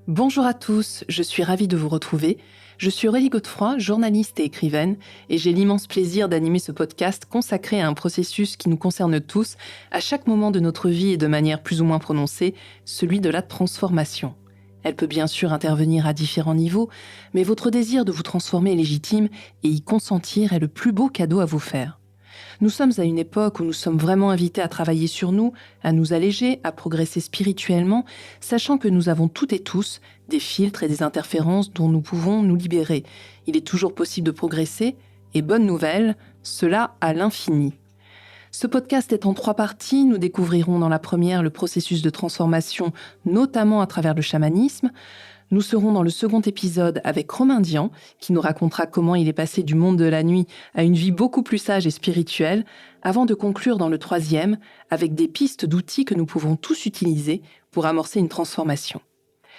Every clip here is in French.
Bonjour à tous, je suis ravie de vous retrouver. Je suis Aurélie Godefroy, journaliste et écrivaine, et j'ai l'immense plaisir d'animer ce podcast consacré à un processus qui nous concerne tous, à chaque moment de notre vie et de manière plus ou moins prononcée, celui de la transformation. Elle peut bien sûr intervenir à différents niveaux, mais votre désir de vous transformer est légitime et y consentir est le plus beau cadeau à vous faire. Nous sommes à une époque où nous sommes vraiment invités à travailler sur nous, à nous alléger, à progresser spirituellement, sachant que nous avons toutes et tous des filtres et des interférences dont nous pouvons nous libérer. Il est toujours possible de progresser, et bonne nouvelle, cela à l'infini. Ce podcast est en 3 parties. Nous découvrirons dans la première le processus de transformation, notamment à travers le chamanisme. Nous serons dans le second épisode avec Romain Dian, qui nous racontera comment il est passé du monde de la nuit à une vie beaucoup plus sage et spirituelle, avant de conclure dans le troisième avec des pistes d'outils que nous pouvons tous utiliser pour amorcer une transformation.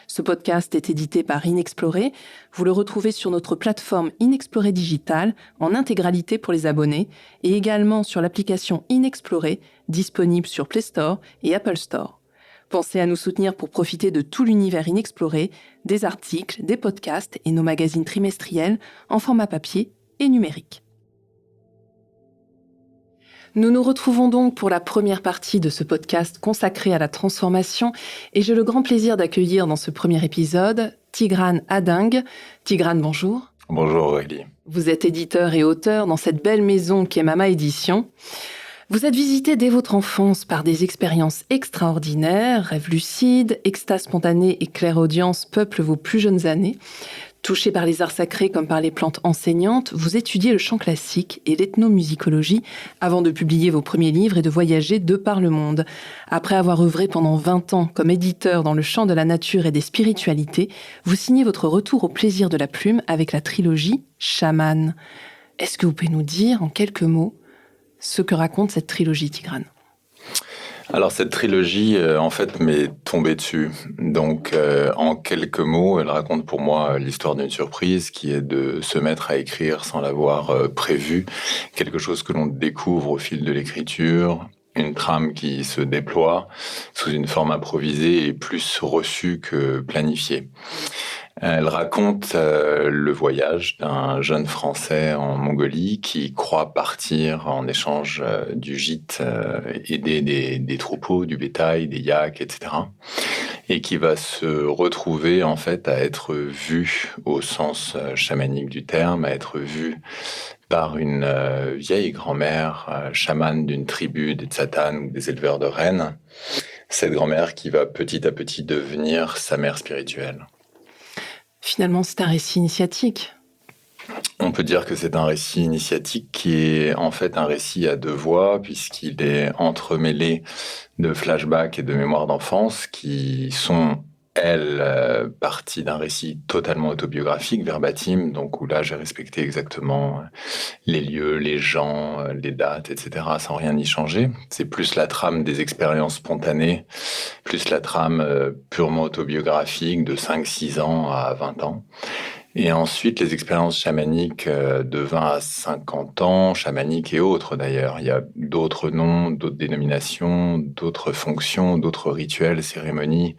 Ce podcast est édité par Inexploré. Vous le retrouvez sur notre plateforme Inexploré Digital en intégralité pour les abonnés et également sur l'application Inexploré disponible sur Play Store et Apple Store. Pensez à nous soutenir pour profiter de tout l'univers inexploré, des articles, des podcasts et nos magazines trimestriels en format papier et numérique. Nous nous retrouvons donc pour la première partie de ce podcast consacré à la transformation et j'ai le grand plaisir d'accueillir dans ce premier épisode Tigrane Adingue. Tigrane, bonjour. Bonjour Aurélie. Vous êtes éditeur et auteur dans cette belle maison qu'est Mama Édition. Vous êtes visité dès votre enfance par des expériences extraordinaires, rêves lucides, extase spontanée et clairaudience peuplent vos plus jeunes années. Touché par les arts sacrés comme par les plantes enseignantes, vous étudiez le chant classique et l'ethnomusicologie avant de publier vos premiers livres et de voyager de par le monde. Après avoir œuvré pendant 20 ans comme éditeur dans le champ de la nature et des spiritualités, vous signez votre retour au plaisir de la plume avec la trilogie Chaman. Est-ce que vous pouvez nous dire en quelques mots ce que raconte cette trilogie, Tigrane? Alors cette trilogie, en fait, m'est tombée dessus. Donc, en quelques mots, elle raconte pour moi l'histoire d'une surprise qui est de se mettre à écrire sans l'avoir prévu. Quelque chose que l'on découvre au fil de l'écriture, une trame qui se déploie sous une forme improvisée et plus reçue que planifiée. Elle raconte le voyage d'un jeune Français en Mongolie qui croit partir en échange du gîte, aider des troupeaux, du bétail, des yaks, etc. Et qui va se retrouver en fait à être vu au sens chamanique du terme, à être vu par une vieille grand-mère chamane d'une tribu des Tsatanes ou des éleveurs de rennes. Cette grand-mère qui va petit à petit devenir sa mère spirituelle. Finalement, c'est un récit initiatique. On peut dire que c'est un récit initiatique qui est en fait un récit à 2 voix, puisqu'il est entremêlé de flashbacks et de mémoires d'enfance qui sont, elles, parties d'un récit totalement autobiographique, verbatim, donc où là j'ai respecté exactement les lieux, les gens, les dates, etc., sans rien y changer. C'est plus la trame des expériences spontanées, plus la trame purement autobiographique de 5-6 ans à 20 ans. Et ensuite, les expériences chamaniques de 20 à 50 ans, chamaniques et autres d'ailleurs. Il y a d'autres noms, d'autres dénominations, d'autres fonctions, d'autres rituels, cérémonies,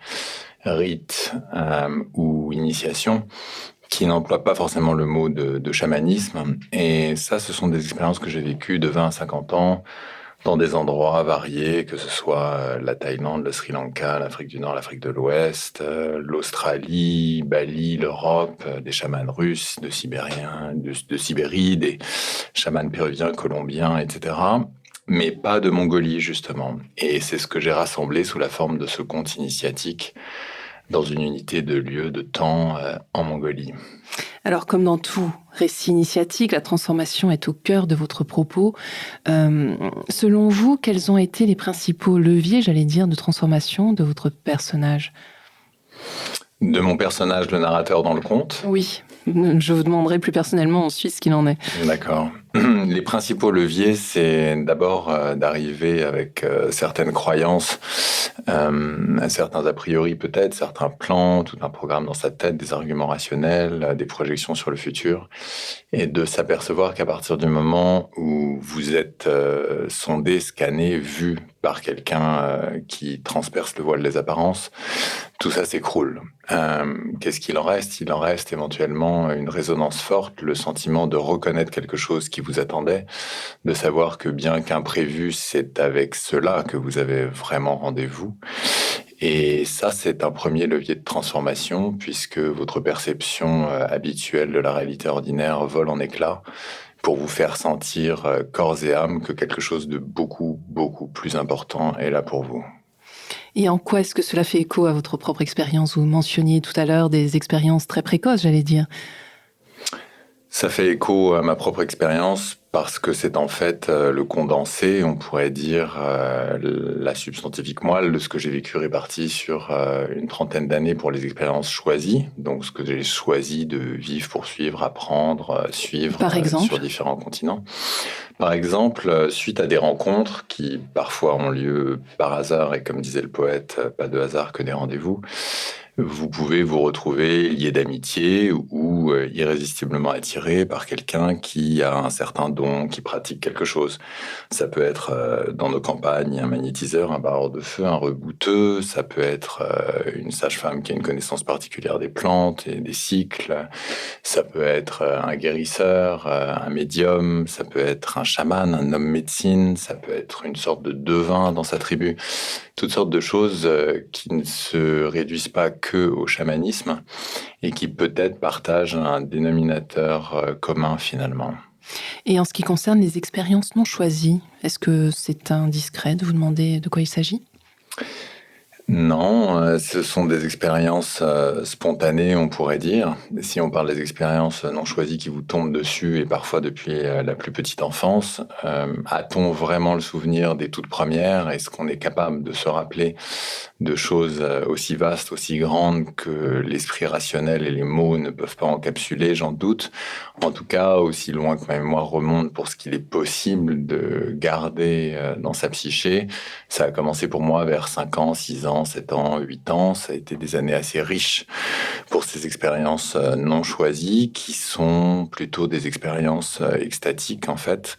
rites ou initiations qui n'emploient pas forcément le mot de chamanisme. Et ça, ce sont des expériences que j'ai vécues de 20 à 50 ans dans des endroits variés, que ce soit la Thaïlande, le Sri Lanka, l'Afrique du Nord, l'Afrique de l'Ouest, l'Australie, Bali, l'Europe, des chamans russes, de Sibérie, des chamans péruviens, colombiens, etc. Mais pas de Mongolie, justement. Et c'est ce que j'ai rassemblé sous la forme de ce conte initiatique dans une unité de lieu, de temps en Mongolie. Alors, comme dans tout récit initiatique, la transformation est au cœur de votre propos. Selon vous, quels ont été les principaux leviers, de transformation de votre personnage ? De mon personnage, le narrateur dans le conte ? Oui, je vous demanderai plus personnellement ensuite ce qu'il en est. D'accord. Les principaux leviers, c'est d'abord d'arriver avec certaines croyances, certains a priori peut-être, certains plans, tout un programme dans sa tête, des arguments rationnels, des projections sur le futur, et de s'apercevoir qu'à partir du moment où vous êtes sondé, scanné, vu par quelqu'un qui transperce le voile des apparences, tout ça s'écroule. Qu'est-ce qu'il en reste? Il en reste éventuellement une résonance forte, le sentiment de reconnaître quelque chose qui vous attendait, de savoir que bien qu'imprévu, c'est avec cela que vous avez vraiment rendez-vous. Et ça, c'est un premier levier de transformation, puisque votre perception habituelle de la réalité ordinaire vole en éclats pour vous faire sentir corps et âme que quelque chose de beaucoup, beaucoup plus important est là pour vous. Et en quoi est-ce que cela fait écho à votre propre expérience? Vous mentionniez tout à l'heure des expériences très précoces, j'allais dire. Ça fait écho à ma propre expérience parce que c'est en fait le condensé, on pourrait dire, la substantifique moelle de ce que j'ai vécu réparti sur une trentaine d'années pour les expériences choisies. Donc ce que j'ai choisi de vivre, poursuivre, apprendre, suivre Par exemple? sur différents continents. Par exemple, suite à des rencontres qui parfois ont lieu par hasard, et comme disait le poète, pas de hasard que des rendez-vous, vous pouvez vous retrouver lié d'amitié ou irrésistiblement attiré par quelqu'un qui a un certain don, qui pratique quelque chose. Ça peut être dans nos campagnes un magnétiseur, un barreur de feu, un rebouteux. Ça peut être une sage-femme qui a une connaissance particulière des plantes et des cycles. Ça peut être un guérisseur, un médium. Ça peut être un chaman, un homme médecine. Ça peut être une sorte de devin dans sa tribu. Toutes sortes de choses qui ne se réduisent pas que au chamanisme et qui peut-être partagent un dénominateur commun finalement. Et en ce qui concerne les expériences non choisies, est-ce que c'est indiscret de vous demander de quoi il s'agit? Non, ce sont des expériences spontanées, on pourrait dire. Si on parle des expériences non choisies qui vous tombent dessus, et parfois depuis la plus petite enfance, a-t-on vraiment le souvenir des toutes premières? Est-ce qu'on est capable de se rappeler de choses aussi vastes, aussi grandes que l'esprit rationnel et les mots ne peuvent pas encapsuler? J'en doute. En tout cas, aussi loin que ma mémoire remonte pour ce qu'il est possible de garder dans sa psyché, ça a commencé pour moi vers 5 ans, 6 ans, 7 ans, 8 ans. Ça a été des années assez riches pour ces expériences non choisies qui sont plutôt des expériences extatiques en fait.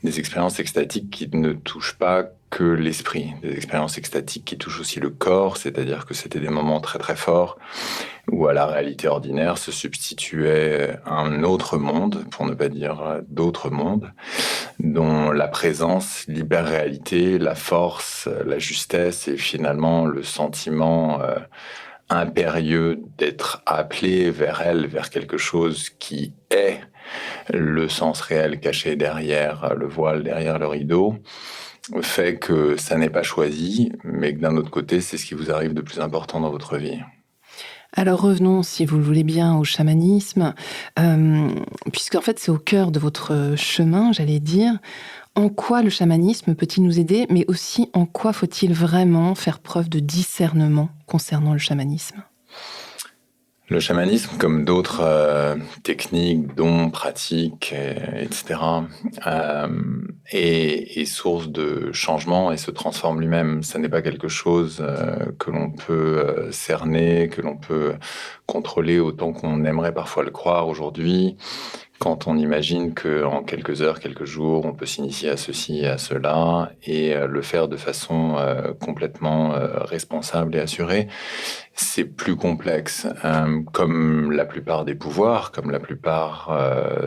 Des expériences extatiques qui ne touchent pas que l'esprit. Des expériences extatiques qui touchent aussi le corps, c'est-à-dire que c'était des moments très très forts où à la réalité ordinaire se substituait un autre monde, pour ne pas dire d'autres mondes, dont la présence libère réalité, la force, la justesse et finalement le sentiment impérieux d'être appelé vers elle, vers quelque chose qui est le sens réel caché derrière le voile, derrière le rideau, fait que ça n'est pas choisi, mais que d'un autre côté, c'est ce qui vous arrive de plus important dans votre vie. Alors revenons, si vous le voulez bien, au chamanisme, puisqu'en fait c'est au cœur de votre chemin, j'allais dire. En quoi le chamanisme peut-il nous aider, mais aussi en quoi faut-il vraiment faire preuve de discernement concernant le chamanisme? Le chamanisme, comme d'autres techniques, dons, pratiques, etc., est source de changement et se transforme lui-même. Ça n'est pas quelque chose que l'on peut cerner, que l'on peut contrôler autant qu'on aimerait parfois le croire aujourd'hui. Quand on imagine qu'en quelques heures, quelques jours, on peut s'initier à ceci et à cela et le faire de façon complètement responsable et assurée, c'est plus complexe. Comme la plupart des pouvoirs, comme la plupart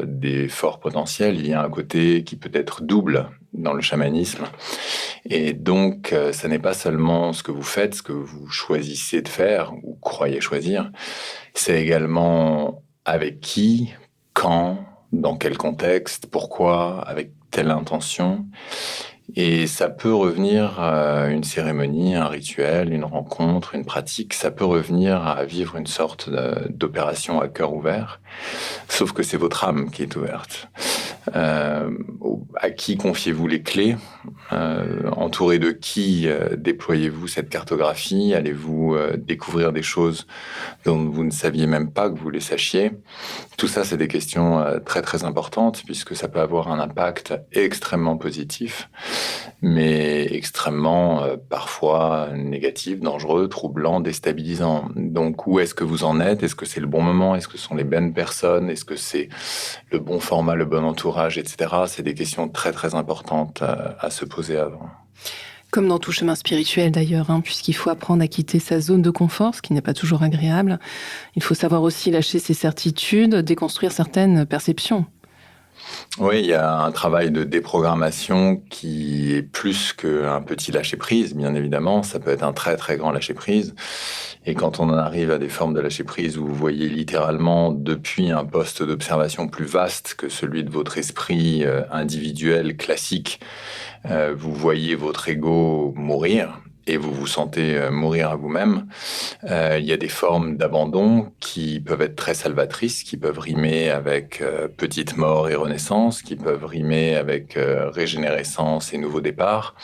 des forts potentiels, il y a un côté qui peut être double dans le chamanisme. Et donc, ça n'est pas seulement ce que vous faites, ce que vous choisissez de faire ou croyez choisir, c'est également avec qui, quand, dans quel contexte, pourquoi, avec telle intention. Et ça peut revenir à une cérémonie, un rituel, une rencontre, une pratique. Ça peut revenir à vivre une sorte d'opération à cœur ouvert, sauf que c'est votre âme qui est ouverte. À qui confiez-vous les clés? Entouré de qui déployez-vous cette cartographie? Allez-vous découvrir des choses dont vous ne saviez même pas que vous les sachiez? Tout ça, c'est des questions très très importantes puisque ça peut avoir un impact extrêmement positif, mais extrêmement parfois négatif, dangereux, troublant, déstabilisant. Donc, où est-ce que vous en êtes? Est-ce que c'est le bon moment? Est-ce que ce sont les bonnes personnes? Est-ce que c'est le bon format, le bon entourage, etc. C'est des questions très très importantes à se poser avant. Comme dans tout chemin spirituel d'ailleurs, puisqu'il faut apprendre à quitter sa zone de confort, ce qui n'est pas toujours agréable. Il faut savoir aussi lâcher ses certitudes, déconstruire certaines perceptions. Oui, il y a un travail de déprogrammation qui est plus qu'un petit lâcher-prise, bien évidemment. Ça peut être un très, très grand lâcher-prise. Et quand on en arrive à des formes de lâcher-prise où vous voyez littéralement depuis un poste d'observation plus vaste que celui de votre esprit individuel classique, vous voyez votre ego mourir et vous vous sentez mourir à vous-même. Il y a des formes d'abandon qui peuvent être très salvatrices, qui peuvent rimer avec petite mort et renaissance, qui peuvent rimer avec régénérescence et nouveau départ,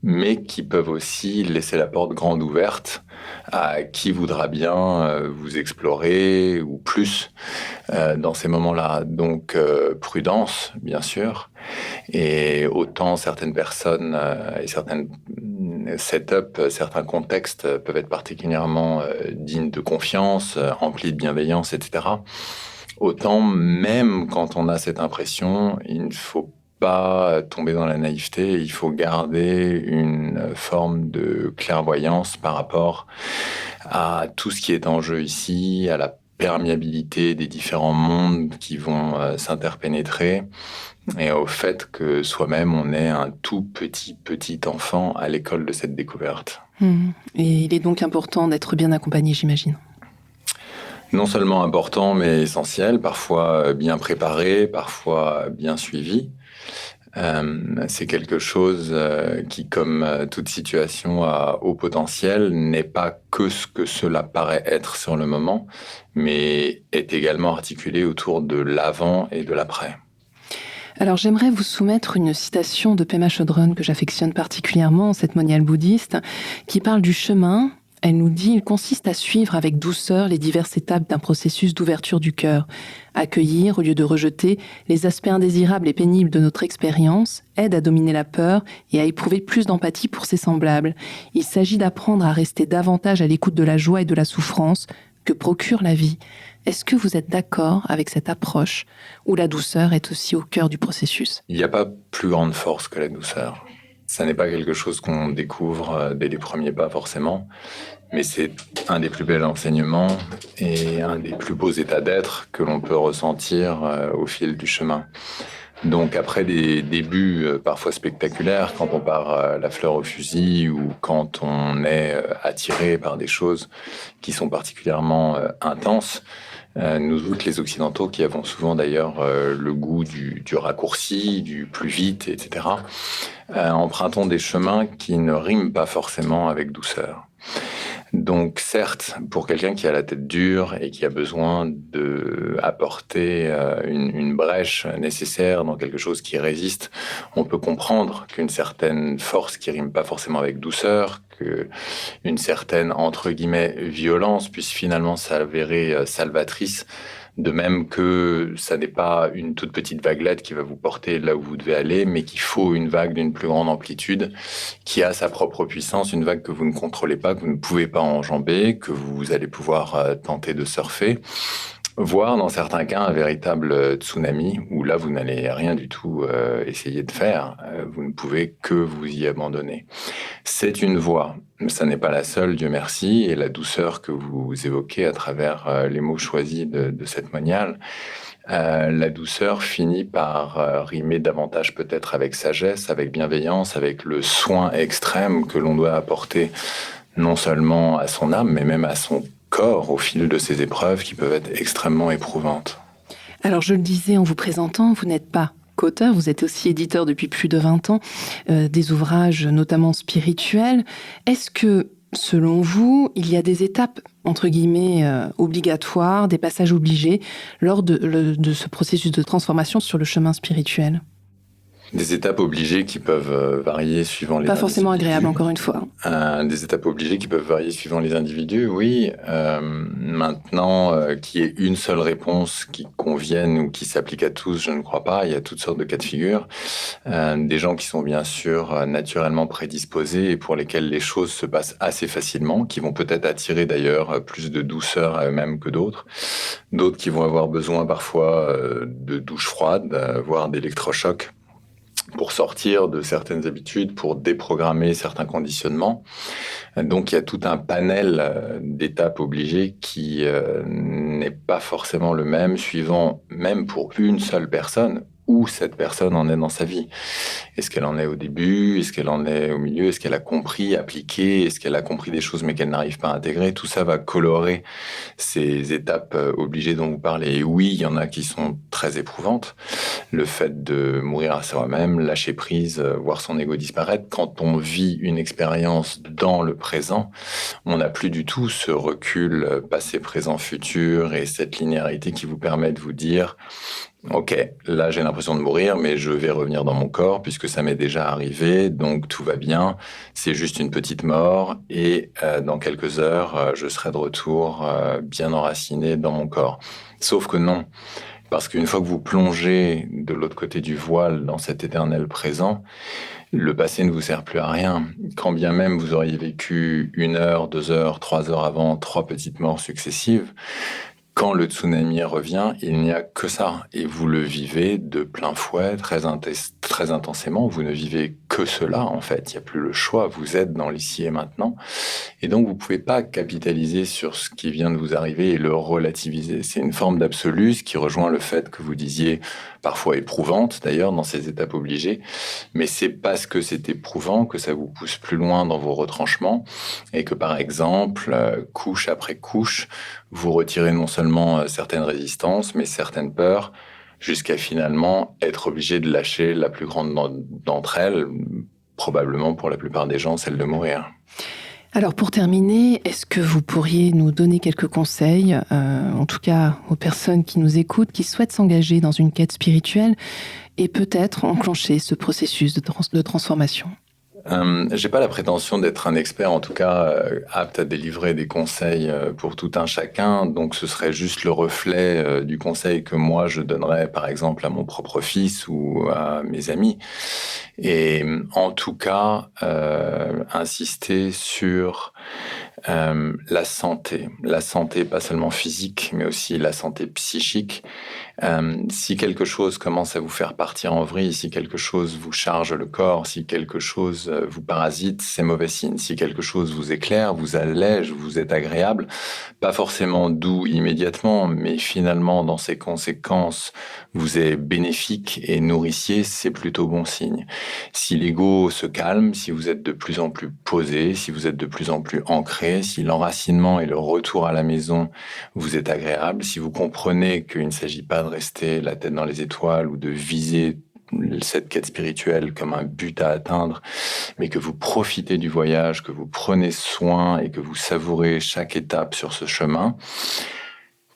mais qui peuvent aussi laisser la porte grande ouverte à qui voudra bien vous explorer ou plus dans ces moments-là. Donc, prudence, bien sûr. Et autant certaines personnes et certaines setups, certains contextes peuvent être particulièrement dignes de confiance, emplis de bienveillance, etc. Autant, même quand on a cette impression, il ne faut pas tomber dans la naïveté, il faut garder une forme de clairvoyance par rapport à tout ce qui est en jeu ici, à la perméabilité des différents mondes qui vont s'interpénétrer et au fait que soi-même, on est un tout petit enfant à l'école de cette découverte. Et il est donc important d'être bien accompagné, j'imagine. Non seulement important, mais essentiel, parfois bien préparé, parfois bien suivi. C'est quelque chose qui, comme toute situation à haut potentiel, n'est pas que ce que cela paraît être sur le moment, mais est également articulé autour de l'avant et de l'après. Alors j'aimerais vous soumettre une citation de Pema Chodron que j'affectionne particulièrement, cette moniale bouddhiste, qui parle du chemin. Elle nous dit « Il consiste à suivre avec douceur les diverses étapes d'un processus d'ouverture du cœur. Accueillir, au lieu de rejeter, les aspects indésirables et pénibles de notre expérience, aide à dominer la peur et à éprouver plus d'empathie pour ses semblables. Il s'agit d'apprendre à rester davantage à l'écoute de la joie et de la souffrance que procure la vie. » Est-ce que vous êtes d'accord avec cette approche où la douceur est aussi au cœur du processus ? Il n'y a pas plus grande force que la douceur. Ça n'est pas quelque chose qu'on découvre dès les premiers pas forcément, mais c'est un des plus bels enseignements et un des plus beaux états d'être que l'on peut ressentir au fil du chemin. Donc après des débuts parfois spectaculaires, quand on part la fleur au fusil ou quand on est attiré par des choses qui sont particulièrement intenses, nous autres, les Occidentaux, qui avons souvent d'ailleurs le goût du raccourci, du plus vite, etc., empruntons des chemins qui ne riment pas forcément avec douceur. Donc certes, pour quelqu'un qui a la tête dure et qui a besoin d'apporter une brèche nécessaire dans quelque chose qui résiste, on peut comprendre qu'une certaine force qui rime pas forcément avec douceur, qu'une certaine, entre guillemets, violence puisse finalement s'avérer salvatrice, de même que ça n'est pas une toute petite vaguelette qui va vous porter là où vous devez aller, mais qu'il faut une vague d'une plus grande amplitude, qui a sa propre puissance, une vague que vous ne contrôlez pas, que vous ne pouvez pas enjamber, que vous allez pouvoir tenter de surfer, voire dans certains cas un véritable tsunami, où là vous n'allez rien du tout essayer de faire, vous ne pouvez que vous y abandonner. C'est une voie, mais ça n'est pas la seule, Dieu merci, et la douceur que vous évoquez à travers les mots choisis de cette moniale, la douceur finit par rimer davantage peut-être avec sagesse, avec bienveillance, avec le soin extrême que l'on doit apporter non seulement à son âme, mais même à son corps au fil de ces épreuves qui peuvent être extrêmement éprouvantes. Alors je le disais en vous présentant, vous n'êtes pas qu'auteur, vous êtes aussi éditeur depuis plus de 20 ans, des ouvrages notamment spirituels. Est-ce que, selon vous, il y a des étapes, entre guillemets, obligatoires, des passages obligés lors de ce processus de transformation sur le chemin spirituel ? Des étapes obligées qui peuvent varier suivant les individus. Pas forcément agréable, encore une fois. Des étapes obligées qui peuvent varier suivant les individus, oui. Maintenant, qu'il y ait une seule réponse qui convienne ou qui s'applique à tous, je ne crois pas. Il y a toutes sortes de cas de figure. Des gens qui sont bien sûr naturellement prédisposés et pour lesquels les choses se passent assez facilement, qui vont peut-être attirer d'ailleurs plus de douceur à eux-mêmes que d'autres. D'autres qui vont avoir besoin parfois de douche froide, voire d'électrochocs, pour sortir de certaines habitudes, pour déprogrammer certains conditionnements. Donc, il y a tout un panel d'étapes obligées qui n'est pas forcément le même, suivant même pour une seule personne, où cette personne en est dans sa vie. Est-ce qu'elle en est au début? Est-ce qu'elle en est au milieu? Est-ce qu'elle a compris, appliqué? Est-ce qu'elle a compris des choses mais qu'elle n'arrive pas à intégrer? Tout ça va colorer ces étapes obligées dont vous parlez. Et oui, il y en a qui sont très éprouvantes. Le fait de mourir à soi-même, lâcher prise, voir son ego disparaître. Quand on vit une expérience dans le présent, on n'a plus du tout ce recul passé, présent, futur et cette linéarité qui vous permet de vous dire ok, là j'ai l'impression de mourir, mais je vais revenir dans mon corps puisque ça m'est déjà arrivé, donc tout va bien. C'est juste une petite mort et dans quelques heures, je serai de retour bien enraciné dans mon corps. Sauf que non, parce qu'une fois que vous plongez de l'autre côté du voile dans cet éternel présent, le passé ne vous sert plus à rien. Quand bien même vous auriez vécu 1 heure, 2 heures, 3 heures avant 3 petites morts successives, quand le tsunami revient, il n'y a que ça. Et vous le vivez de plein fouet, très intensément. Vous ne vivez que cela, en fait. Il n'y a plus le choix. Vous êtes dans l'ici et maintenant. Et donc, vous ne pouvez pas capitaliser sur ce qui vient de vous arriver et le relativiser. C'est une forme d'absolu, ce qui rejoint le fait que vous disiez, parfois éprouvante, d'ailleurs, dans ces étapes obligées. Mais c'est parce que c'est éprouvant que ça vous pousse plus loin dans vos retranchements et que, par exemple, couche après couche, vous retirez non seulement certaines résistances, mais certaines peurs, jusqu'à finalement être obligé de lâcher la plus grande d'entre elles, probablement pour la plupart des gens, celle de mourir. Alors pour terminer, est-ce que vous pourriez nous donner quelques conseils, en tout cas aux personnes qui nous écoutent, qui souhaitent s'engager dans une quête spirituelle et peut-être enclencher ce processus de transformation ? J'ai pas la prétention d'être un expert, en tout cas apte à délivrer des conseils pour tout un chacun, donc ce serait juste le reflet du conseil que moi je donnerais par exemple à mon propre fils ou à mes amis. Et en tout cas, insister sur la santé pas seulement physique, mais aussi la santé psychique. Si quelque chose commence à vous faire partir en vrille, si quelque chose vous charge le corps, si quelque chose vous parasite, c'est mauvais signe. Si quelque chose vous éclaire, vous allège, vous est agréable, pas forcément doux immédiatement, mais finalement dans ses conséquences, vous est bénéfique et nourricier, c'est plutôt bon signe. Si l'ego se calme, si vous êtes de plus en plus posé, si vous êtes de plus en plus ancré, si l'enracinement et le retour à la maison vous est agréable, si vous comprenez qu'il ne s'agit pas de rester la tête dans les étoiles ou de viser cette quête spirituelle comme un but à atteindre, mais que vous profitez du voyage, que vous prenez soin et que vous savourez chaque étape sur ce chemin,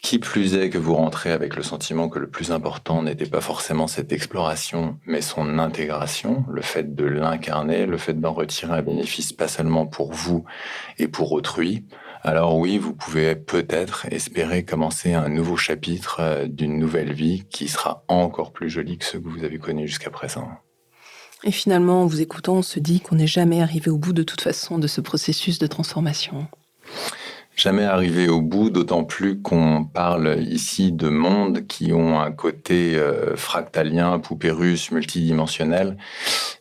qui plus est que vous rentrez avec le sentiment que le plus important n'était pas forcément cette exploration, mais son intégration, le fait de l'incarner, le fait d'en retirer un bénéfice pas seulement pour vous et pour autrui, alors oui, vous pouvez peut-être espérer commencer un nouveau chapitre d'une nouvelle vie qui sera encore plus jolie que ceux que vous avez connus jusqu'à présent. Et finalement, en vous écoutant, on se dit qu'on n'est jamais arrivé au bout de toute façon de ce processus de transformation. Jamais arrivé au bout, d'autant plus qu'on parle ici de mondes qui ont un côté fractalien, poupée russe, multidimensionnel,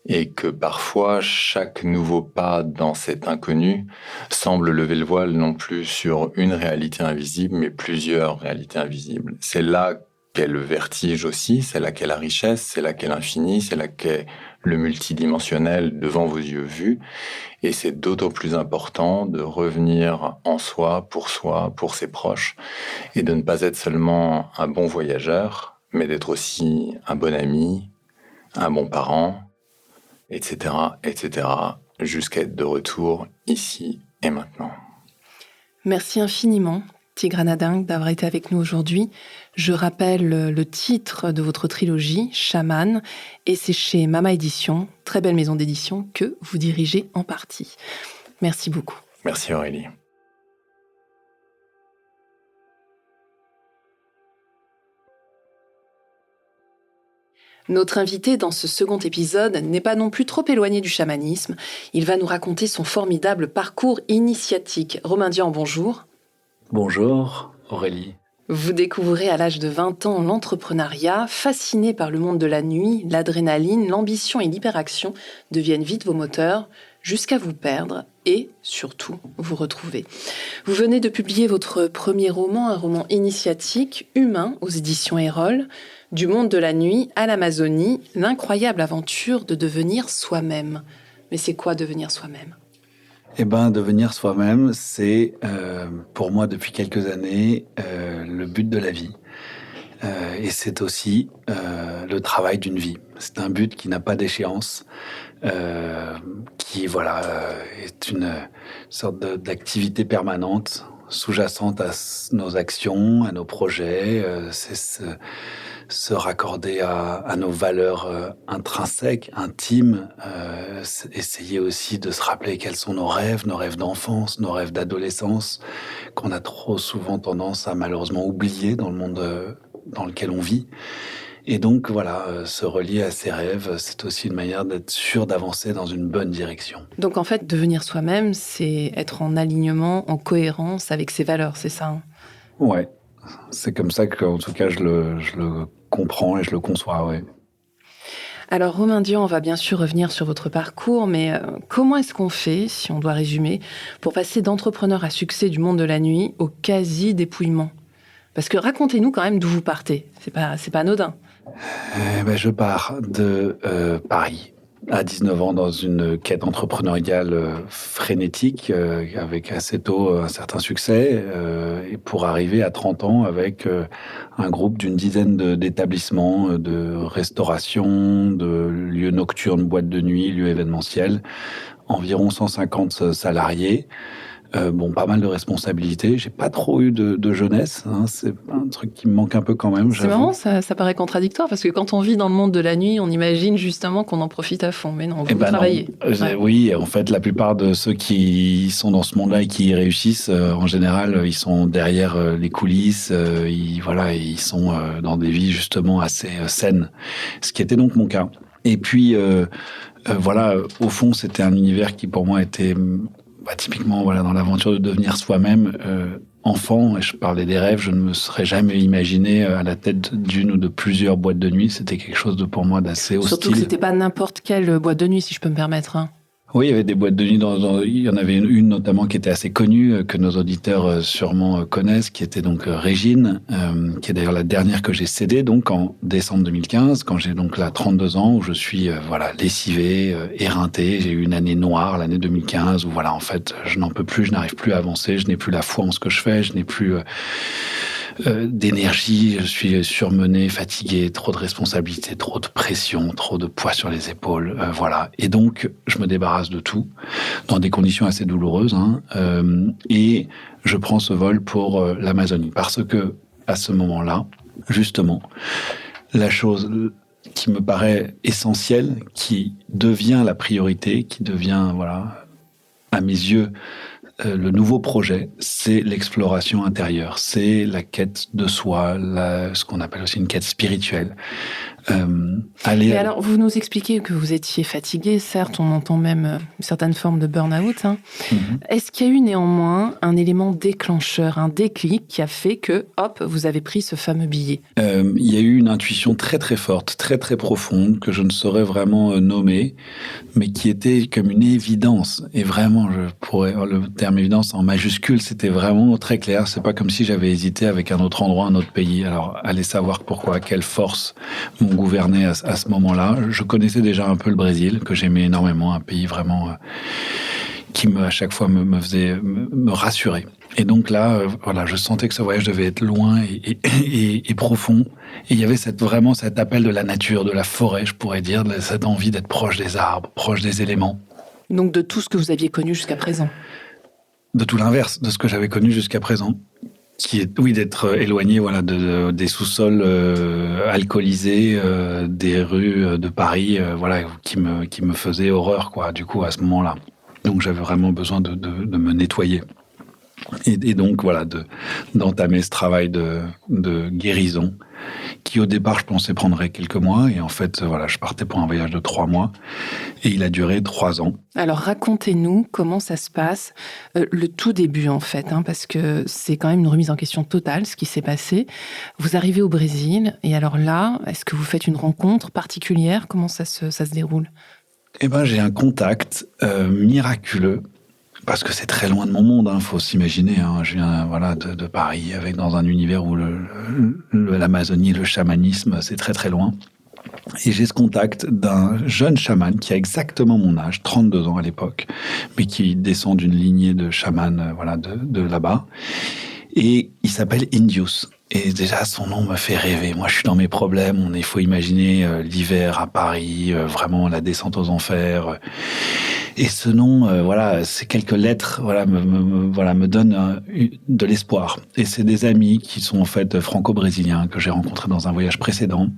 et que parfois chaque nouveau pas dans cet inconnu semble lever le voile non plus sur une réalité invisible, mais plusieurs réalités invisibles. C'est là qu'est le vertige aussi, c'est là qu'est la richesse, c'est là qu'est l'infini, c'est là qu'est le multidimensionnel devant vos yeux vus. Et c'est d'autant plus important de revenir en soi, pour ses proches, et de ne pas être seulement un bon voyageur, mais d'être aussi un bon ami, un bon parent, etc., jusqu'à être de retour ici et maintenant. Merci infiniment, Tigrana Ding, d'avoir été avec nous aujourd'hui. Je rappelle le titre de votre trilogie, Chaman, et c'est chez Mama Édition, très belle maison d'édition, que vous dirigez en partie. Merci beaucoup. Merci Aurélie. Notre invité dans ce second épisode n'est pas non plus trop éloigné du chamanisme. Il va nous raconter son formidable parcours initiatique. Romain Dian, bonjour. Bonjour Aurélie. Vous découvrez à l'âge de 20 ans l'entrepreneuriat, fasciné par le monde de la nuit, l'adrénaline, l'ambition et l'hyperaction deviennent vite vos moteurs, jusqu'à vous perdre et, surtout, vous retrouver. Vous venez de publier votre premier roman, un roman initiatique, humain, aux éditions Erol, du monde de la nuit à l'Amazonie, l'incroyable aventure de devenir soi-même. Mais c'est quoi devenir soi-même ? Eh bien, devenir soi-même, c'est, pour moi, depuis quelques années, le but de la vie. Et c'est aussi le travail d'une vie. C'est un but qui n'a pas d'échéance, qui, est une sorte d'activité permanente, sous-jacente à nos actions, à nos projets. C'est se raccorder à nos valeurs intrinsèques, intimes, essayer aussi de se rappeler quels sont nos rêves d'enfance, nos rêves d'adolescence, qu'on a trop souvent tendance à malheureusement oublier dans le monde dans lequel on vit. Et donc se relier à ses rêves, c'est aussi une manière d'être sûr d'avancer dans une bonne direction. Donc en fait, devenir soi-même, c'est être en alignement, en cohérence avec ses valeurs, c'est ça ? Ouais, c'est comme ça qu'en tout cas je le comprends et je le conçois, oui. Alors Romain Dian, on va bien sûr revenir sur votre parcours, mais comment est-ce qu'on fait, si on doit résumer, pour passer d'entrepreneur à succès du monde de la nuit au quasi-dépouillement ? Parce que racontez-nous quand même d'où vous partez, c'est pas anodin. Je pars de Paris à 19 ans dans une quête entrepreneuriale frénétique, avec assez tôt un certain succès, et pour arriver à 30 ans avec un groupe d'une dizaine d'établissements, de restauration, de lieux nocturnes, boîtes de nuit, lieux événementiels, environ 150 salariés. Pas mal de responsabilités. J'ai pas trop eu de jeunesse. C'est un truc qui me manque un peu quand même. C'est marrant, ça paraît contradictoire, parce que quand on vit dans le monde de la nuit, on imagine justement qu'on en profite à fond. Mais non, vous travaillez. Ouais. Oui, en fait, la plupart de ceux qui sont dans ce monde-là et qui y réussissent, en général, ils sont derrière les coulisses. Ils sont dans des vies justement assez saines. Ce qui était donc mon cas. Et puis, au fond, c'était un univers qui pour moi était... typiquement, dans l'aventure de devenir soi-même, enfant, et je parlais des rêves, je ne me serais jamais imaginé à la tête d'une ou de plusieurs boîtes de nuit. C'était quelque chose pour moi d'assez hostile. Surtout que c'était pas n'importe quelle boîte de nuit, si je peux me permettre. Oui, il y avait des boîtes de nuit. Il y en avait une notamment qui était assez connue, que nos auditeurs sûrement connaissent, qui était donc Régine, qui est d'ailleurs la dernière que j'ai cédée, donc en décembre 2015, quand j'ai donc là 32 ans, où je suis lessivé, éreinté. J'ai eu une année noire, l'année 2015, où en fait, je n'en peux plus, je n'arrive plus à avancer, je n'ai plus la foi en ce que je fais, je n'ai plus d'énergie, je suis surmené, fatigué, trop de responsabilités, trop de pression, trop de poids sur les épaules, Et donc, je me débarrasse de tout, dans des conditions assez douloureuses, et je prends ce vol pour l'Amazonie, parce que, à ce moment-là, justement, la chose qui me paraît essentielle, qui devient la priorité, qui devient, à mes yeux, le nouveau projet, c'est l'exploration intérieure, c'est la quête de soi, ce qu'on appelle aussi une quête spirituelle. Mais alors, vous nous expliquez que vous étiez fatigué, certes, on entend même une certaine forme de burn-out. Mm-hmm. Est-ce qu'il y a eu néanmoins un élément déclencheur, un déclic qui a fait que, hop, vous avez pris ce fameux billet ? Il y a eu une intuition très très forte, très très profonde, que je ne saurais vraiment nommer, mais qui était comme une évidence. Et vraiment, je pourrais le terme évidence en majuscule, c'était vraiment très clair. C'est pas comme si j'avais hésité avec un autre endroit, un autre pays. Alors, allez savoir pourquoi, quelle force m'ont gouverné à ce moment-là. Je connaissais déjà un peu le Brésil, que j'aimais énormément, un pays vraiment qui à chaque fois me faisait me rassurer. Et donc là, je sentais que ce voyage devait être loin et profond. Et il y avait vraiment cet appel de la nature, de la forêt, je pourrais dire, de cette envie d'être proche des arbres, proche des éléments. Donc de tout ce que vous aviez connu jusqu'à présent. De tout l'inverse de ce que j'avais connu jusqu'à présent. Qui est, oui, d'être éloigné des sous-sols alcoolisés, des rues de Paris, qui me faisaient horreur, du coup, à ce moment-là. Donc j'avais vraiment besoin de me nettoyer. Et donc, voilà, d'entamer ce travail de guérison qui, au départ, je pensais prendrait quelques mois. Et en fait, voilà, je partais pour un voyage de 3 mois. Et il a duré 3 ans. Alors, racontez-nous comment ça se passe, le tout début, en fait, parce que c'est quand même une remise en question totale, ce qui s'est passé. Vous arrivez au Brésil, et alors là, est-ce que vous faites une rencontre particulière? Comment ça se déroule? Eh ben, j'ai un contact miraculeux. Parce que c'est très loin de mon monde, faut s'imaginer. Je viens de Paris, dans un univers où l'Amazonie, le chamanisme, c'est très très loin. Et j'ai ce contact d'un jeune chaman qui a exactement mon âge, 32 ans à l'époque, mais qui descend d'une lignée de chamans de là-bas. Et il s'appelle Indius. Et déjà, son nom me fait rêver. Moi, je suis dans mes problèmes. Il faut imaginer l'hiver à Paris, vraiment la descente aux enfers. Et ce nom, ces quelques lettres, me donnent de l'espoir. Et c'est des amis qui sont en fait franco-brésiliens que j'ai rencontrés dans un voyage précédent,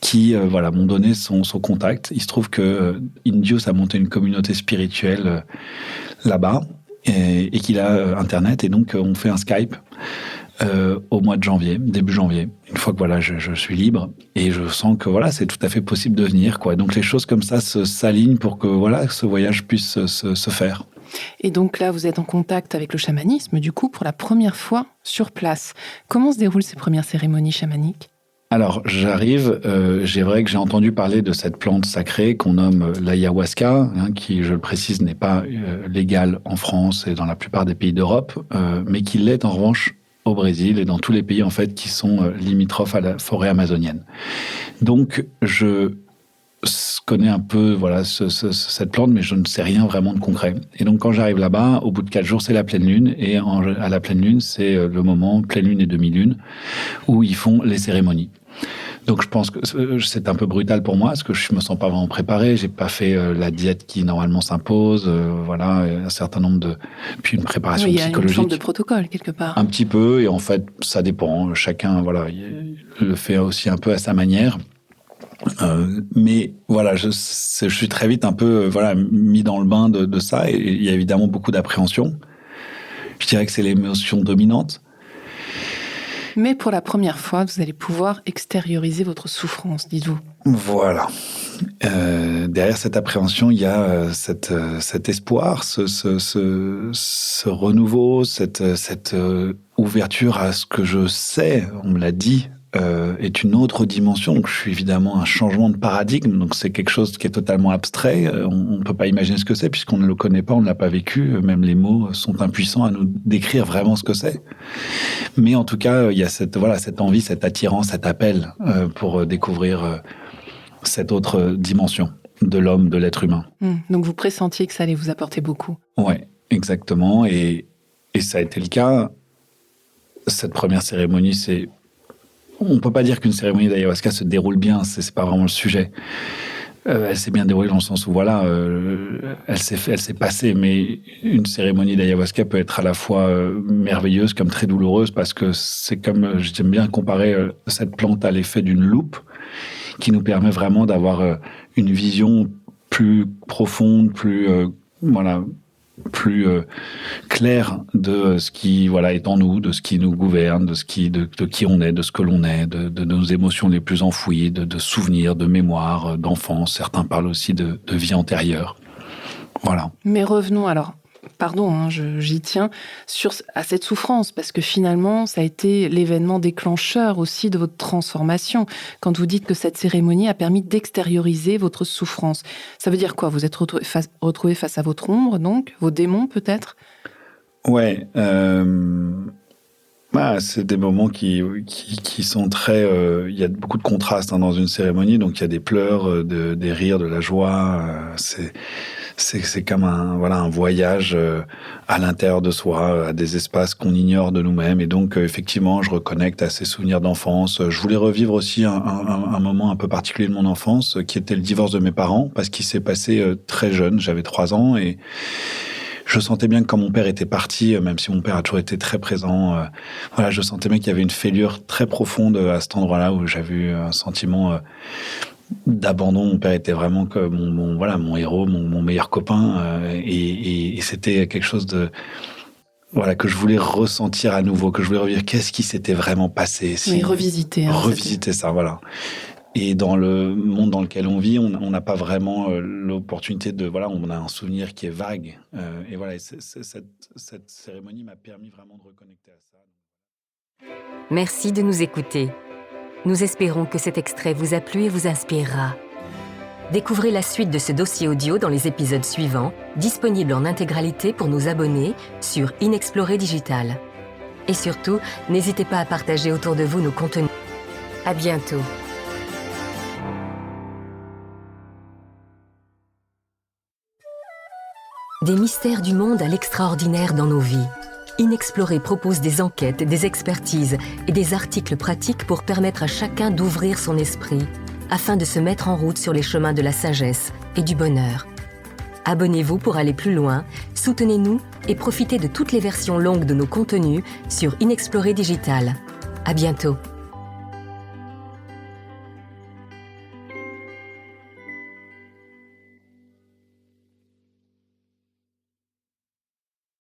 qui m'ont donné son contact. Il se trouve que Indius a monté une communauté spirituelle là-bas et qu'il a Internet. Et donc, on fait un Skype au mois de janvier, début janvier, une fois que je suis libre et je sens que c'est tout à fait possible de venir, quoi. Donc les choses comme ça s'alignent pour que ce voyage puisse se faire. Et donc là, vous êtes en contact avec le chamanisme, du coup, pour la première fois sur place. Comment se déroulent ces premières cérémonies chamaniques? Alors, j'arrive, j'ai vrai que j'ai entendu parler de cette plante sacrée qu'on nomme l'ayahuasca, qui, je le précise, n'est pas légale en France et dans la plupart des pays d'Europe, mais qui l'est en revanche au Brésil et dans tous les pays en fait qui sont limitrophes à la forêt amazonienne. Donc je connais un peu cette plante, mais je ne sais rien vraiment de concret. Et donc quand j'arrive là-bas, au bout de 4 jours, c'est la pleine lune, et à la pleine lune, c'est le moment pleine lune et demi-lune où ils font les cérémonies. Donc je pense que c'est un peu brutal pour moi parce que je me sens pas vraiment préparé. J'ai pas fait la diète qui normalement s'impose. Un certain nombre puis une préparation psychologique. Il y a une forme de protocole quelque part. Un petit peu, et en fait ça dépend. Chacun le fait aussi un peu à sa manière. Mais je suis très vite un peu mis dans le bain de ça, et il y a évidemment beaucoup d'appréhension. Je dirais que c'est l'émotion dominante. Mais pour la première fois, vous allez pouvoir extérioriser votre souffrance, dites-vous. Voilà. Derrière cette appréhension, il y a cet espoir, ce renouveau, cette ouverture à ce que je sais, on me l'a dit, est une autre dimension. Donc, je suis évidemment un changement de paradigme. Donc, c'est quelque chose qui est totalement abstrait. On ne peut pas imaginer ce que c'est puisqu'on ne le connaît pas, on ne l'a pas vécu. Même les mots sont impuissants à nous décrire vraiment ce que c'est. Mais en tout cas, il y a cette envie, cette attirance, cet appel pour découvrir cette autre dimension de l'homme, de l'être humain. Donc, vous pressentiez que ça allait vous apporter beaucoup. Ouais, exactement. Et ça a été le cas. Cette première cérémonie, on ne peut pas dire qu'une cérémonie d'ayahuasca se déroule bien, c'est pas vraiment le sujet. Elle s'est bien déroulée dans le sens où elle s'est passée, mais une cérémonie d'ayahuasca peut être à la fois merveilleuse comme très douloureuse, parce que c'est comme, j'aime bien comparer cette plante à l'effet d'une loupe qui nous permet vraiment d'avoir une vision plus profonde, plus clair de ce qui est en nous, de ce qui nous gouverne, de qui on est, de ce que l'on est, de nos émotions les plus enfouies, de souvenirs, de mémoires, d'enfance. Certains parlent aussi de vie antérieure. Voilà. Mais revenons alors, pardon, j'y tiens, à cette souffrance, parce que finalement, ça a été l'événement déclencheur aussi de votre transformation. Quand vous dites que cette cérémonie a permis d'extérioriser votre souffrance, ça veut dire quoi? Vous êtes retrouvé face à votre ombre, donc, vos démons peut-être? Ouais, c'est des moments qui sont très... il y a beaucoup de contrastes dans une cérémonie, donc il y a des pleurs, des rires, de la joie. C'est comme un voyage à l'intérieur de soi, à des espaces qu'on ignore de nous-mêmes. Et donc, effectivement, je reconnecte à ces souvenirs d'enfance. Je voulais revivre aussi un moment un peu particulier de mon enfance, qui était le divorce de mes parents, parce qu'il s'est passé très jeune. J'avais 3 ans et je sentais bien que quand mon père était parti, même si mon père a toujours été très présent, je sentais bien qu'il y avait une fêlure très profonde à cet endroit-là où j'avais eu un sentiment d'abandon. Mon père était vraiment comme mon héros, mon meilleur copain, et c'était quelque chose voilà, que je voulais ressentir à nouveau, que je voulais revivre. Qu'est-ce qui s'était vraiment passé? Oui, revisiter. Revisiter ça, voilà. Et dans le monde dans lequel on vit, on n'a pas vraiment l'opportunité de... Voilà, on a un souvenir qui est vague. Et voilà, cette cérémonie m'a permis vraiment de reconnecter à ça. Merci de nous écouter. Nous espérons que cet extrait vous a plu et vous inspirera. Découvrez la suite de ce dossier audio dans les épisodes suivants, disponibles en intégralité pour nos abonnés sur Inexploré Digital. Et surtout, n'hésitez pas à partager autour de vous nos contenus. À bientôt. Des mystères du monde à l'extraordinaire dans nos vies. Inexploré propose des enquêtes, des expertises et des articles pratiques pour permettre à chacun d'ouvrir son esprit, afin de se mettre en route sur les chemins de la sagesse et du bonheur. Abonnez-vous pour aller plus loin, soutenez-nous et profitez de toutes les versions longues de nos contenus sur Inexploré Digital. À bientôt.